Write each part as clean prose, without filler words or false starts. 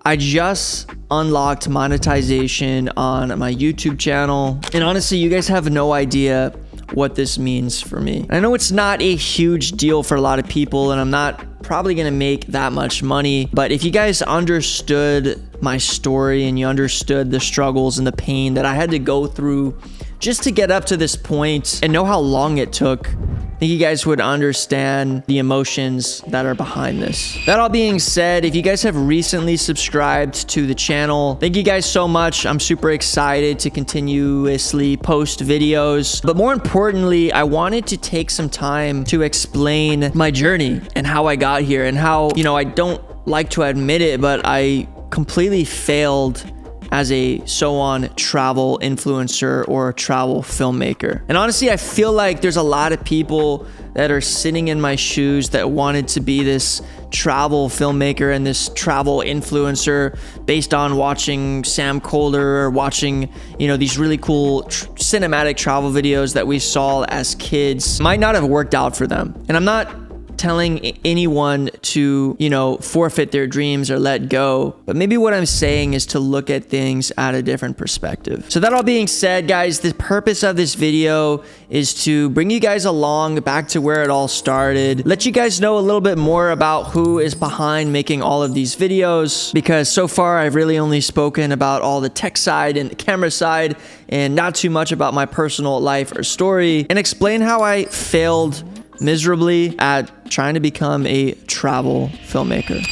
I just unlocked monetization on my YouTube channel. And honestly, you guys have no idea what this means for me. I know it's not a huge deal for a lot of people, and I'm not probably gonna make that much money, but if you guys understood my story and you understood the struggles and the pain that I had to go through just to get up to this point and know how long it took, I think you guys would understand the emotions that are behind this. That all being said, if you guys have recently subscribed to the channel, thank you guys so much. I'm super excited to continuously post videos. But more importantly, I wanted to take some time to explain my journey and how I got here and how, I don't like to admit it, but I completely failed as a travel influencer or travel filmmaker. And honestly, I feel like there's a lot of people that are sitting in my shoes that wanted to be this travel filmmaker and this travel influencer based on watching Sam Colder or watching, these really cool cinematic travel videos that we saw as kids. Might not have worked out for them. And I'm not telling anyone to, forfeit their dreams or let go. But maybe what I'm saying is to look at things at a different perspective. So that all being said, guys, the purpose of this video is to bring you guys along back to where it all started. Let you guys know a little bit more about who is behind making all of these videos, because so far I've really only spoken about all the tech side and the camera side and not too much about my personal life or story, and explain how I failed miserably at trying to become a travel filmmaker.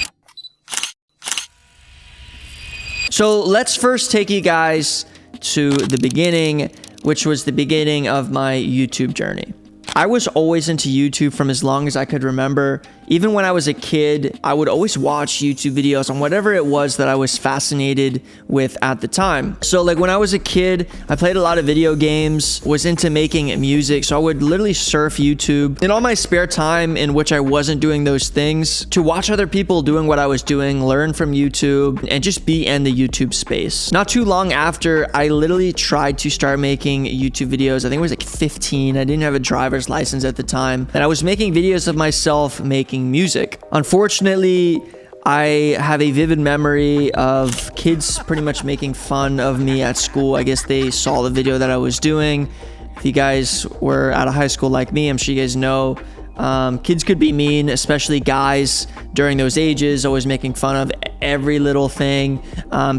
So let's first take you guys to the beginning, which was the beginning of my YouTube journey. I was always into YouTube from as long as I could remember. Even when I was a kid, I would always watch YouTube videos on whatever it was that I was fascinated with at the time. So like when I was a kid, I played a lot of video games, was into making music. So I would literally surf YouTube in all my spare time in which I wasn't doing those things to watch other people doing what I was doing, learn from YouTube, and just be in the YouTube space. Not too long after, I literally tried to start making YouTube videos. I think it was like 15. I didn't have a driver's license at the time. And I was making videos of myself making music. Unfortunately, I have a vivid memory of kids pretty much making fun of me at school. I guess they saw the video that I was doing. If you guys were out of high school like me, I'm sure you guys know, kids could be mean, especially guys during those ages, always making fun of every little thing,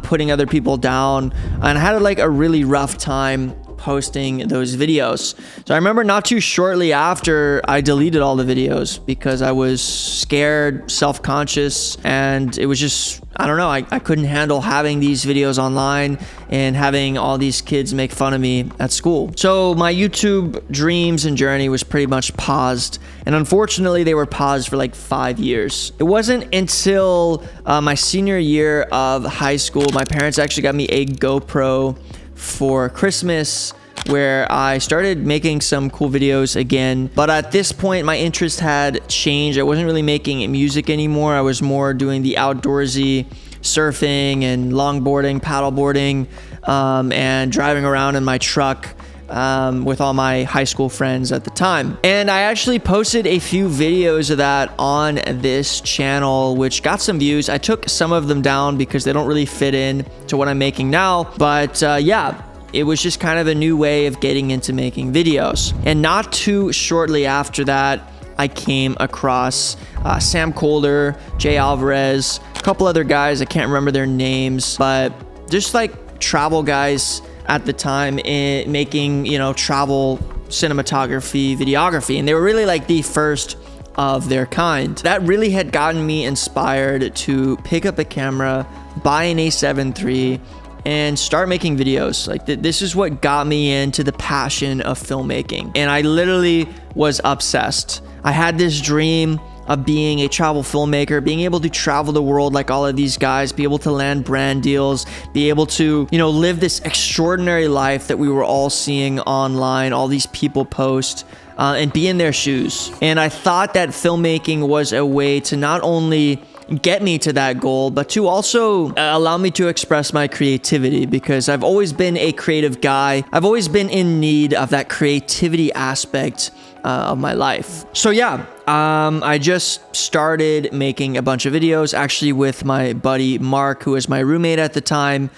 putting other people down. And I had like a really rough time posting those videos. So I remember not too shortly after, I deleted all the videos because I was scared, self-conscious, and it was just, I don't know, I couldn't handle having these videos online and having all these kids make fun of me at school. So my YouTube dreams and journey was pretty much paused. And unfortunately, they were paused for like 5 years. It wasn't until my senior year of high school, my parents actually got me a GoPro for Christmas, where I started making some cool videos again. But at this point, my interest had changed. I wasn't really making music anymore. I was more doing the outdoorsy surfing and longboarding, paddleboarding, and driving around in my truck with all my high school friends at the time. And I actually posted a few videos of that on this channel, which got some views. I took some of them down because they don't really fit in to what I'm making now. But yeah, it was just kind of a new way of getting into making videos. And not too shortly after that, I came across Sam Colder, Jay Alvarez, a couple other guys, I can't remember their names, but just like travel guys at the time in making, travel cinematography, videography. And they were really like the first of their kind. That really had gotten me inspired to pick up a camera, buy an A7 III, and start making videos. Like this is what got me into the passion of filmmaking. And I literally was obsessed. I had this dream of being a travel filmmaker, being able to travel the world like all of these guys, be able to land brand deals, be able to, live this extraordinary life that we were all seeing online, all these people post, and be in their shoes. And I thought that filmmaking was a way to not only get me to that goal, but to also allow me to express my creativity, because I've always been a creative guy. I've always been in need of that creativity aspect of my life. So yeah, I just started making a bunch of videos, actually with my buddy Mark, who was my roommate at the time.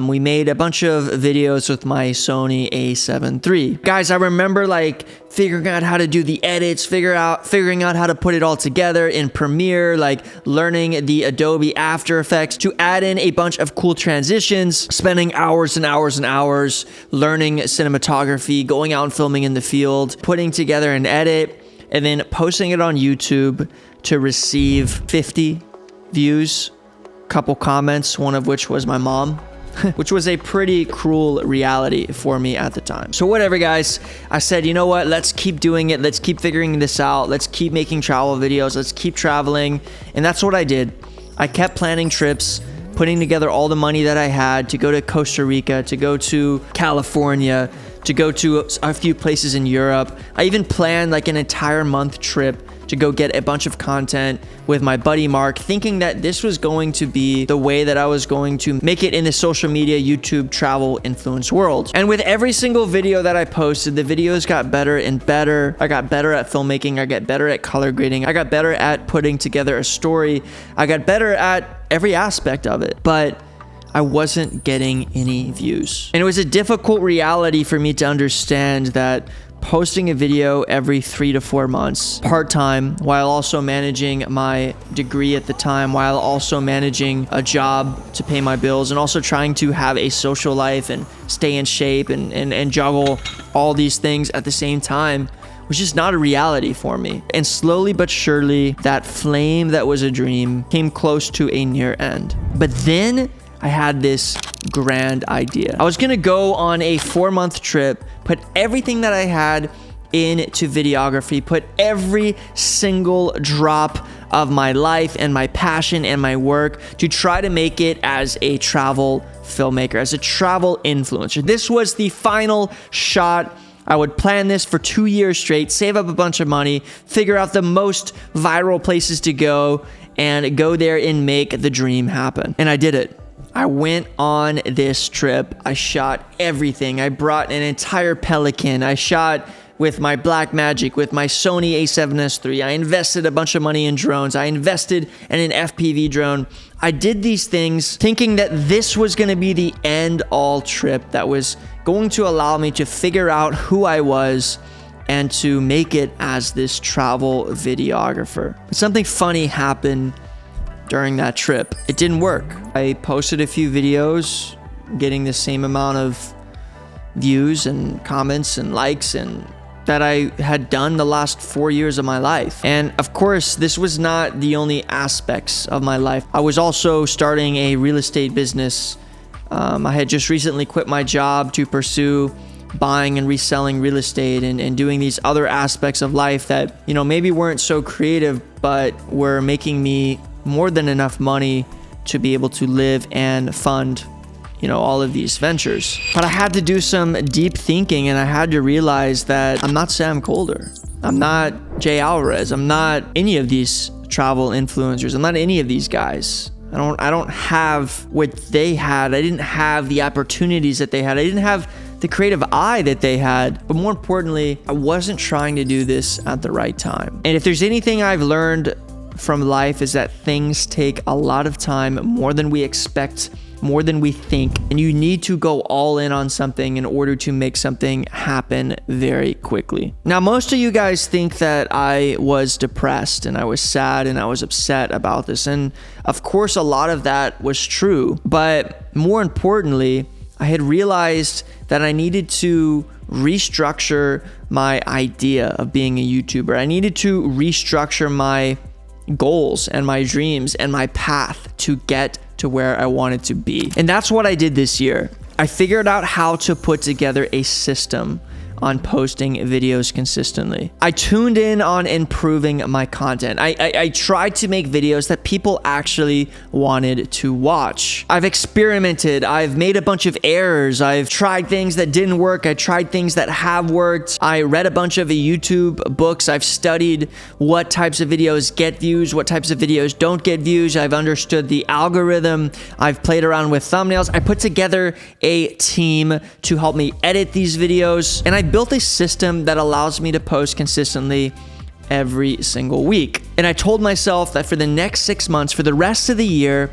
We made a bunch of videos with my Sony a7 III. Guys, I remember like figuring out how to do the edits, figuring out how to put it all together in Premiere, like learning the Adobe After Effects to add in a bunch of cool transitions, spending hours and hours and hours learning cinematography, going out and filming in the field, putting together an edit, and then posting it on YouTube to receive 50 views, couple comments, one of which was my mom. Which was a pretty cruel reality for me at the time. So whatever, guys, I said, you know what, let's keep doing it. Let's keep figuring this out. Let's keep making travel videos. Let's keep traveling. And that's what I did. I kept planning trips, putting together all the money that I had to go to Costa Rica, to go to California, to go to a few places in Europe. I even planned like an entire month trip to go get a bunch of content with my buddy Mark, thinking that this was going to be the way that I was going to make it in the social media, YouTube, travel, influence world. And with every single video that I posted, the videos got better and better. I got better at filmmaking. I got better at color grading. I got better at putting together a story. I got better at every aspect of it. But I wasn't getting any views. And it was a difficult reality for me to understand that posting a video every 3 to 4 months part-time, while also managing my degree at the time, while also managing a job to pay my bills, and also trying to have a social life and stay in shape and juggle all these things at the same time, was just not a reality for me. And slowly but surely, that flame that was a dream came close to a near end. But then I had this grand idea. I was gonna go on a 4-month trip, put everything that I had into videography, put every single drop of my life and my passion and my work to try to make it as a travel filmmaker, as a travel influencer. This was the final shot. I would plan this for 2 years straight, save up a bunch of money, figure out the most viral places to go, and go there and make the dream happen. And I did it. I went on this trip. I shot everything. I brought an entire Pelican. I shot with my Blackmagic, with my Sony a7 III. I invested a bunch of money in drones. I invested in an FPV drone. I did these things thinking that this was going to be the end-all trip that was going to allow me to figure out who I was and to make it as this travel videographer. But something funny happened during that trip. It didn't work. I posted a few videos getting the same amount of views and comments and likes and that I had done the last 4 years of my life. And of course, this was not the only aspects of my life. I was also starting a real estate business. I had just recently quit my job to pursue buying and reselling real estate and doing these other aspects of life that, you know, maybe weren't so creative, but were making me more than enough money to be able to live and fund, you know, all of these ventures. But I had to do some deep thinking, and I had to realize that I'm not Sam Kolder. I'm not Jay Alvarez. I'm not any of these travel influencers. I'm not any of these guys. I don't have what they had. I didn't have the opportunities that they had. I didn't have the creative eye that they had. But more importantly, I wasn't trying to do this at the right time. And if there's anything I've learned from life, is that things take a lot of time, more than we expect, more than we think, and you need to go all in on something in order to make something happen very quickly. Now, most of you guys think that I was depressed and I was sad and I was upset about this, and of course a lot of that was true, but more importantly, I had realized that I needed to restructure my idea of being a YouTuber. I needed to restructure my goals and my dreams and my path to get to where I wanted to be. And that's what I did this year. I figured out how to put together a system on posting videos consistently. I tuned in on improving my content. I tried to make videos that people actually wanted to watch. I've experimented. I've made a bunch of errors. I've tried things that didn't work. I tried things that have worked. I read a bunch of YouTube books. I've studied what types of videos get views, what types of videos don't get views. I've understood the algorithm. I've played around with thumbnails. I put together a team to help me edit these videos, and I built a system that allows me to post consistently every single week. And I told myself that for the next 6 months, for the rest of the year,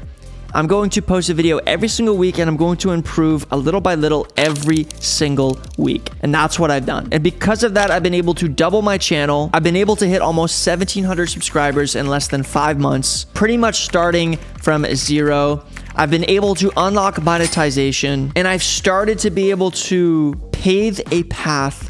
I'm going to post a video every single week, and I'm going to improve a little by little every single week. And that's what I've done. And because of that, I've been able to double my channel. I've been able to hit almost 1,700 subscribers in less than 5 months, pretty much starting from zero. I've been able to unlock monetization, and I've started to be able to pave a path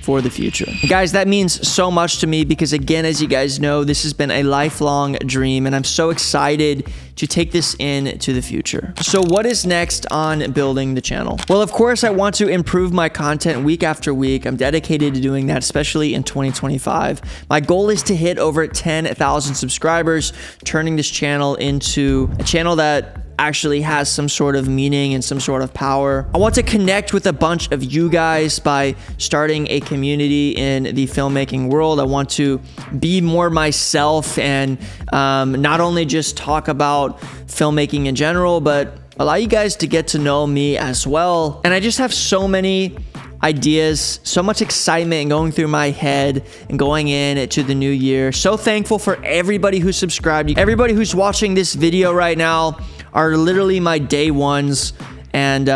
for the future. Guys, that means so much to me because, again, as you guys know, this has been a lifelong dream, and I'm so excited to take this into the future. So what is next on building the channel? Well, of course, I want to improve my content week after week. I'm dedicated to doing that, especially in 2025. My goal is to hit over 10,000 subscribers, turning this channel into a channel that actually has some sort of meaning and some sort of power. I want to connect with a bunch of you guys by starting a community in the filmmaking world. I want to be more myself and not only just talk about filmmaking in general, but allow you guys to get to know me as well. And I just have so many ideas, so much excitement going through my head and going into the new year. So thankful for everybody who subscribed. Everybody who's watching this video right now are literally my day ones. And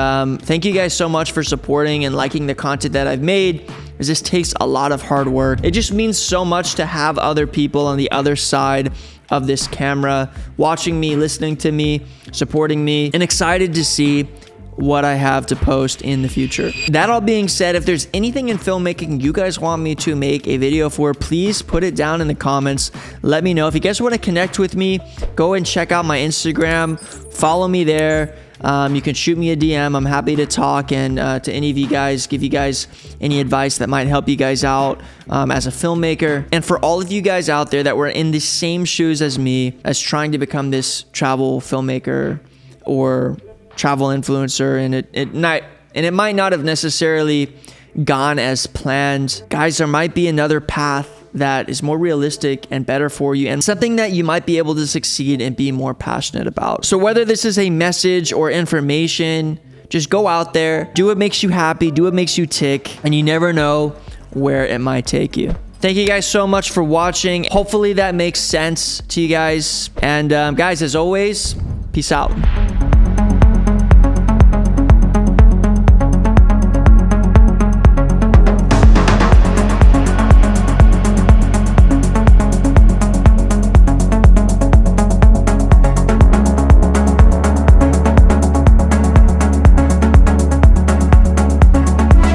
thank you guys so much for supporting and liking the content that I've made, as this takes a lot of hard work. It just means so much to have other people on the other side of this camera watching me, listening to me, supporting me, and excited to see what I have to post in the future. That all being said, if there's anything in filmmaking you guys want me to make a video for, please put it down in the comments. Let me know. If you guys want to connect with me, go and check out my Instagram. Follow me there. You can shoot me a DM. I'm happy to talk and to any of you guys, give you guys any advice that might help you guys out as a filmmaker. And for all of you guys out there that were in the same shoes as me, as trying to become this travel filmmaker or travel influencer, and it might not have necessarily gone as planned. Guys, there might be another path that is more realistic and better for you, and something that you might be able to succeed and be more passionate about. So whether this is a message or information, just go out there, do what makes you happy, do what makes you tick, and you never know where it might take you. Thank you guys so much for watching. Hopefully that makes sense to you guys. And guys, as always, peace out.